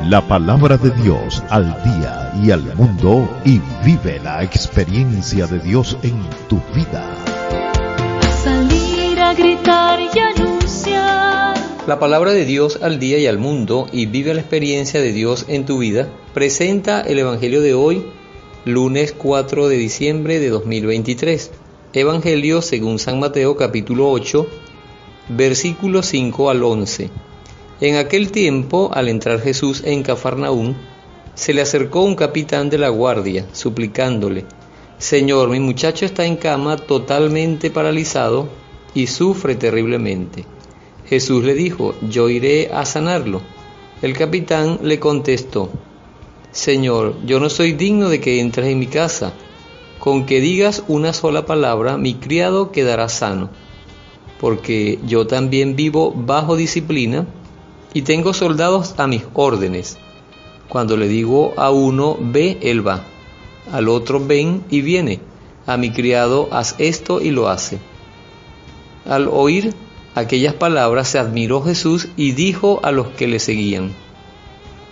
la palabra de Dios al día y al mundo, y vive la experiencia de Dios en tu vida. Salir a gritar y anunciar. La palabra de Dios al día y al mundo, y vive la experiencia de Dios en tu vida, presenta el Evangelio de hoy, lunes 4 de diciembre de 2023. Evangelio según San Mateo capítulo 8, versículos 5 al 11. En aquel tiempo, al entrar Jesús en Cafarnaún, se le acercó un capitán de la guardia, suplicándole: Señor, mi muchacho está en cama, totalmente paralizado, y sufre terriblemente. Jesús le dijo: Yo iré a sanarlo. El capitán le contestó: Señor, yo no soy digno de que entres en mi casa. Con que digas una sola palabra, mi criado quedará sano, porque yo también vivo bajo disciplina y tengo soldados a mis órdenes. Cuando le digo a uno, ve, él va; al otro, ven, y viene; a mi criado, haz esto, y lo hace. Al oír aquellas palabras se admiró Jesús y dijo a los que le seguían: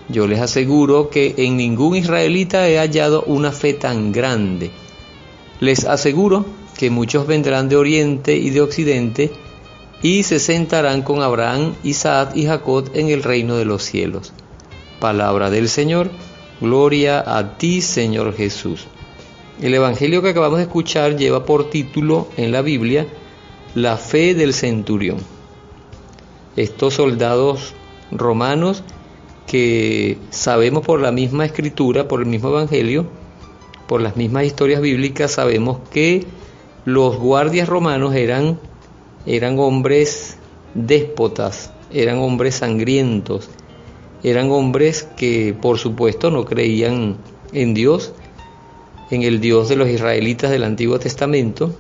Yo les aseguro que en ningún israelita he hallado una fe tan grande. Les aseguro que muchos vendrán de oriente y de occidente y se sentarán con Abraham, Isaac y Jacob en el reino de los cielos. Palabra del Señor. Gloria a ti, Señor Jesús. El Evangelio que acabamos de escuchar lleva por título en la Biblia la fe del centurión. Estos soldados romanos que sabemos por la misma escritura, por el mismo Evangelio, por las mismas historias bíblicas, sabemos que los guardias romanos eran hombres déspotas, eran hombres sangrientos, eran hombres que por supuesto no creían en Dios, en el Dios de los israelitas del Antiguo Testamento,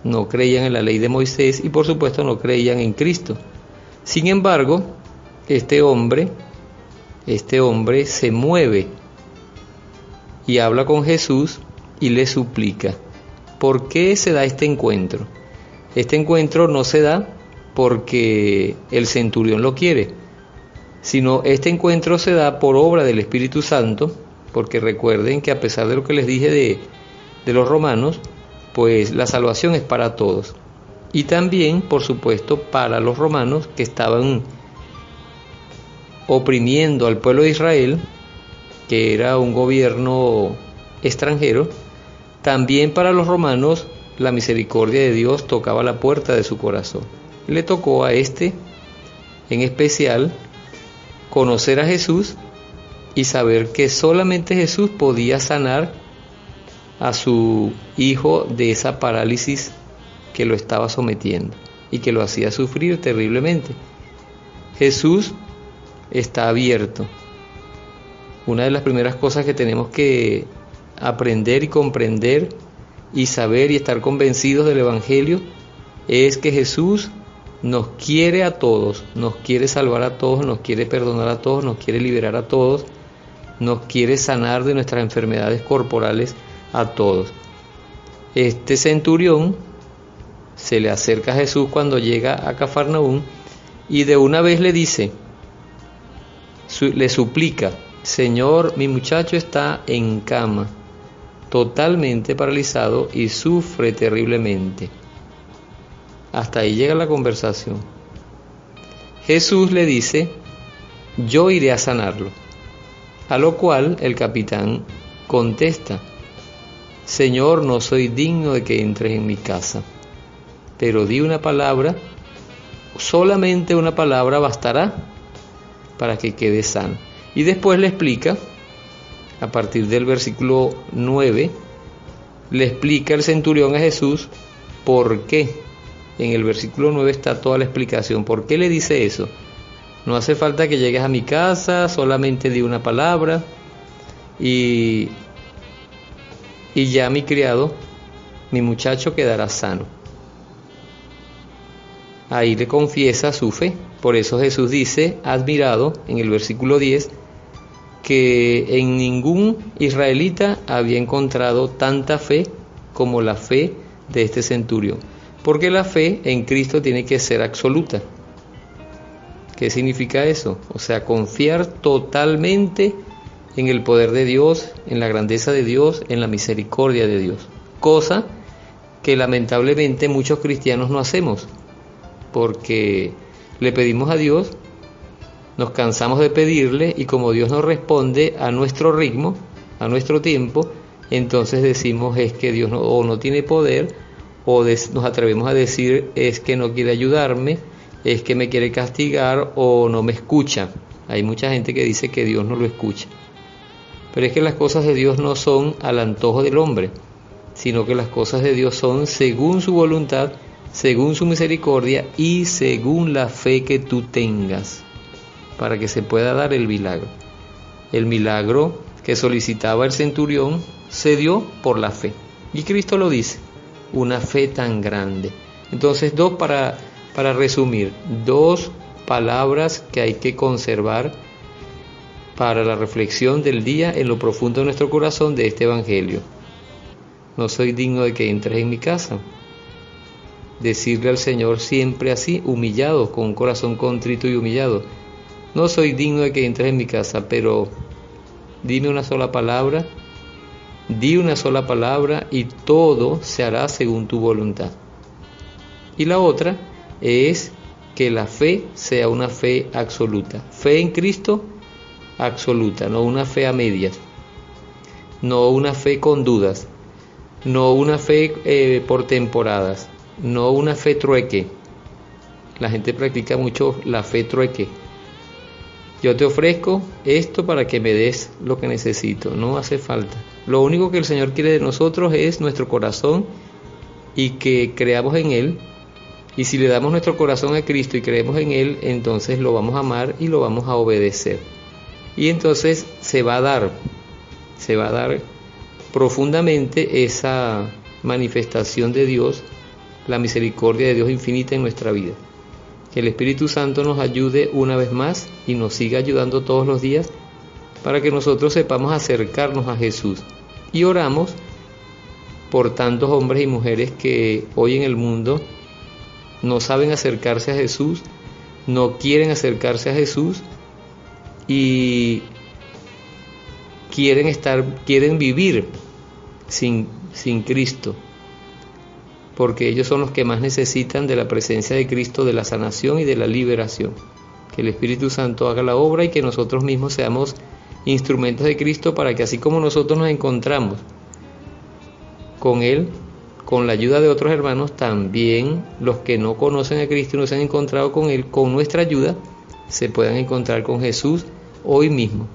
no creían en la ley de Moisés y por supuesto no creían en Cristo. Sin embargo, este hombre se mueve y habla con Jesús y le suplica. ¿Por qué se da este encuentro? Este encuentro no se da porque el centurión lo quiere, sino este encuentro se da por obra del Espíritu Santo, porque recuerden que a pesar de lo que les dije de los romanos, pues la salvación es para todos. Y también, por supuesto, para los romanos que estaban oprimiendo al pueblo de Israel, que era un gobierno extranjero. También para los romanos la misericordia de Dios tocaba la puerta de su corazón. Le tocó a este, en especial, conocer a Jesús y saber que solamente Jesús podía sanar a su hijo de esa parálisis que lo estaba sometiendo y que lo hacía sufrir terriblemente. Jesús está abierto. Una de las primeras cosas que tenemos que aprender y comprender y saber y estar convencidos del Evangelio es que Jesús nos quiere a todos, nos quiere salvar a todos, nos quiere perdonar a todos, nos quiere liberar a todos, nos quiere sanar de nuestras enfermedades corporales a todos. Este centurión se le acerca a Jesús cuando llega a Cafarnaún y de una vez le dice, le suplica: Señor, mi muchacho está en cama, totalmente paralizado y sufre terriblemente. Hasta ahí llega la conversación. Jesús le dice: yo iré a sanarlo. A lo cual el capitán contesta: Señor, no soy digno de que entres en mi casa, pero di una palabra, solamente una palabra bastará para que quede sano. Y después le explica, a partir del versículo 9, le explica el centurión a Jesús por qué. En el versículo 9 está toda la explicación. ¿Por qué le dice eso? No hace falta que llegues a mi casa, solamente di una palabra y ya mi criado, mi muchacho quedará sano. Ahí le confiesa su fe. Por eso Jesús dice, admirado, en el versículo 10, que en ningún israelita había encontrado tanta fe como la fe de este centurión. Porque la fe en Cristo tiene que ser absoluta. ¿Qué significa eso? O sea, confiar totalmente en el poder de Dios, en la grandeza de Dios, en la misericordia de Dios. Cosa que lamentablemente muchos cristianos no hacemos, porque le pedimos a Dios, nos cansamos de pedirle y como Dios nos responde a nuestro ritmo, a nuestro tiempo, entonces decimos es que Dios no tiene poder, o nos atrevemos a decir es que no quiere ayudarme, es que me quiere castigar o no me escucha. Hay mucha gente que dice que Dios no lo escucha. Pero es que las cosas de Dios no son al antojo del hombre, sino que las cosas de Dios son según su voluntad, según su misericordia y según la fe que tú tengas, para que se pueda dar el milagro. El milagro que solicitaba el centurión se dio por la fe. Y Cristo lo dice, una fe tan grande. Entonces, para resumir, 2 palabras que hay que conservar para la reflexión del día en lo profundo de nuestro corazón de este evangelio. No soy digno de que entres en mi casa. Decirle al Señor siempre así, humillado, con un corazón contrito y humillado. No soy digno de que entres en mi casa, pero dime una sola palabra, di una sola palabra y todo se hará según tu voluntad. Y la otra es que la fe sea una fe absoluta. Fe en Cristo absoluta, no una fe a medias, no una fe con dudas, no una fe por temporadas, no una fe trueque. La gente practica mucho la fe trueque. Yo te ofrezco esto para que me des lo que necesito. No hace falta. Lo único que el Señor quiere de nosotros es nuestro corazón y que creamos en Él. Y si le damos nuestro corazón a Cristo y creemos en Él, entonces lo vamos a amar y lo vamos a obedecer. Y entonces se va a dar profundamente esa manifestación de Dios, la misericordia de Dios infinita en nuestra vida. Que el Espíritu Santo nos ayude una vez más y nos siga ayudando todos los días para que nosotros sepamos acercarnos a Jesús. Y oramos por tantos hombres y mujeres que hoy en el mundo no saben acercarse a Jesús, no quieren acercarse a Jesús y quieren vivir sin Cristo, porque ellos son los que más necesitan de la presencia de Cristo, de la sanación y de la liberación. Que el Espíritu Santo haga la obra y que nosotros mismos seamos instrumentos de Cristo para que así como nosotros nos encontramos con Él, con la ayuda de otros hermanos, también los que no conocen a Cristo y no se han encontrado con Él, con nuestra ayuda, se puedan encontrar con Jesús hoy mismo.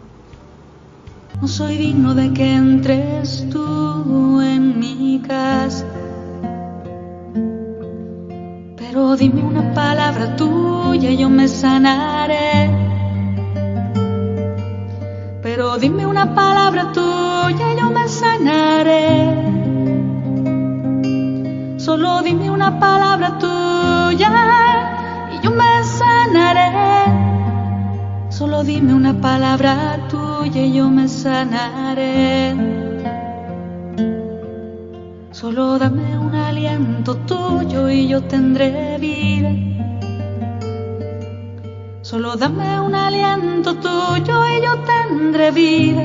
No soy digno de que entres tú en mi casa, pero dime una palabra tuya y yo me sanaré. Pero dime una palabra tuya y yo me sanaré. Solo dime una palabra tuya y yo me sanaré. Solo dime una palabra tuya y yo me sanaré. Solo dame un aliento tuyo y yo tendré vida. Solo dame un aliento tuyo y yo tendré vida.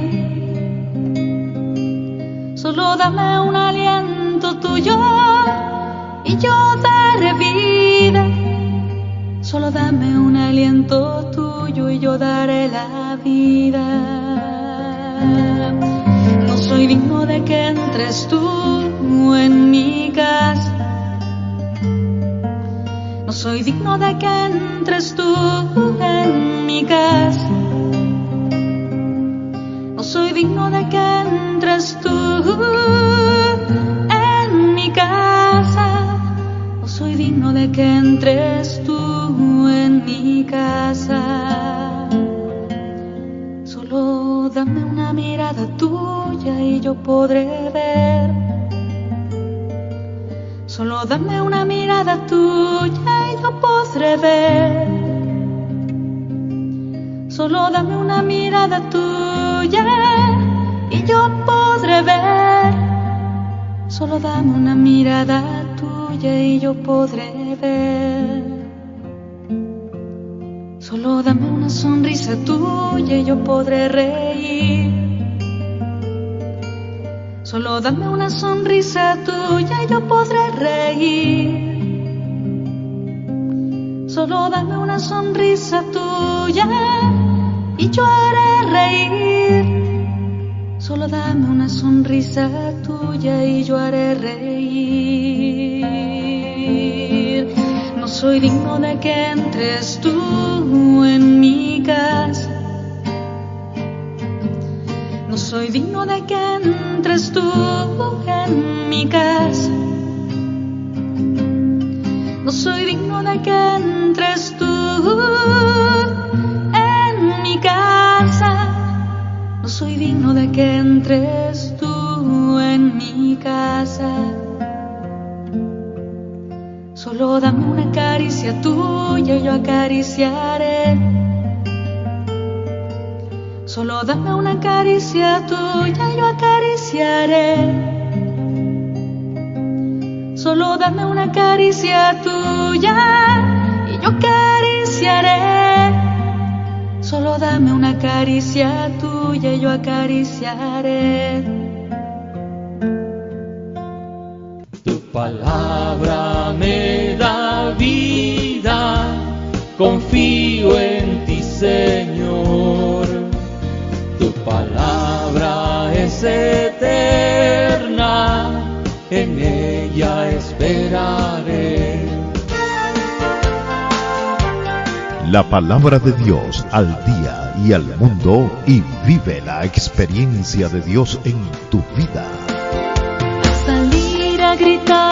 Solo dame un aliento tuyo y yo daré vida. Solo dame un aliento tuyo y yo daré la vida. No soy digno de que entres tú en mi casa. No soy digno de que entres tú en mi casa. No soy digno de que entres tú en mi casa. No soy digno de que entres tú en mi casa. Solo dame una mirada tuya y yo podré ver. Solo dame una mirada tuya y yo podré ver. Solo dame una mirada tuya y yo podré ver. Solo dame una mirada tuya y yo podré ver. Solo dame una sonrisa tuya y yo podré reír. Solo dame una sonrisa tuya y yo podré reír. Solo dame una sonrisa tuya y yo haré reír. Solo dame una sonrisa tuya y yo haré reír. No soy digno de que entres tú en mi casa. No soy digno de que entres tú en mi casa. No soy digno de que entres tú en mi casa. No soy digno de que entres tú en mi casa. Solo dame una caricia tuya y yo acariciaré. Solo dame una caricia tuya y yo acariciaré. Solo dame una caricia tuya y yo acariciaré. Solo dame una caricia tuya y yo acariciaré. Tu palabra me da vida, confío en ti, Señor. Tu palabra es eterna, en ella esperaré. La palabra de Dios al día y al mundo, y vive la experiencia de Dios en tu vida. Salir a gritar